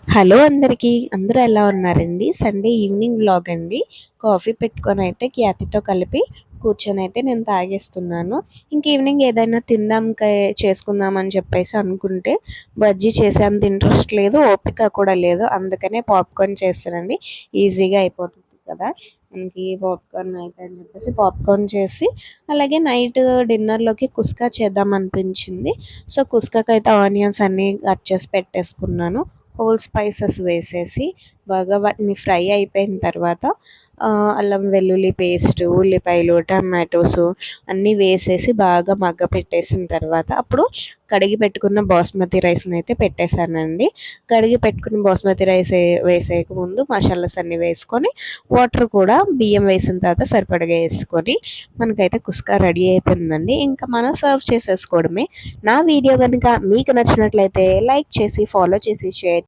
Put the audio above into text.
Hello అందరికీ అందరూ ఎలా ఉన్నారండి? సండే ఈవినింగ్ వ్లాగ్ అండి. కాఫీ పెట్టుకొని అయితే క్యాతీతో కలిపి కూర్చొని అయితే నేను తాగేస్తున్నాను. ఇంక ఈవినింగ్ ఏదైనా చేసుకుందాం అని చెప్పేసి అనుకుంటే బజ్జీ చేసేంత ఇంట్రెస్ట్ లేదు, ఓపిక కూడా లేదు. అందుకనే పాప్కార్న్ చేస్తానండి. ఈజీగా అయిపోతుంది కదా! మనకి పాప్కార్న్ అయితే అని చెప్పేసి పాప్కార్న్ చేసి అలాగే నైట్ డిన్నర్‌లోకి కుస్కా చేద్దాం అనిపించింది. సో, కుస్కాకైతే ఆనియన్స్ అన్నీ కట్ చేసి పెట్టేసుకున్నాను. హోల్ స్పైసెస్ వేసేసి బాగా వాటిని ఫ్రై అయిపోయిన తర్వాత అల్లం వెల్లుల్లి పేస్ట్, ఉల్లిపాయలు, టమాటోసు అన్నీ వేసేసి బాగా మగ్గపెట్టేసిన తర్వాత అప్పుడు కడిగి పెట్టుకున్న బాస్మతి రైస్‌ని అయితే పెట్టేశానండి. కడిగి పెట్టుకున్న బాస్మతి రైస్ వేసేయక ముందు మసాలాస్ అన్నీ వేసుకొని వాటర్ కూడా బియ్యం వేసిన తర్వాత సరిపడగా వేసుకొని మనకైతే కుస్కా రెడీ అయిపోయిందండి. ఇంకా మనం సర్వ్ చేసేసుకోవడమే. నా వీడియో కనుక మీకు నచ్చినట్లయితే లైక్ చేసి, ఫాలో చేసి, షేర్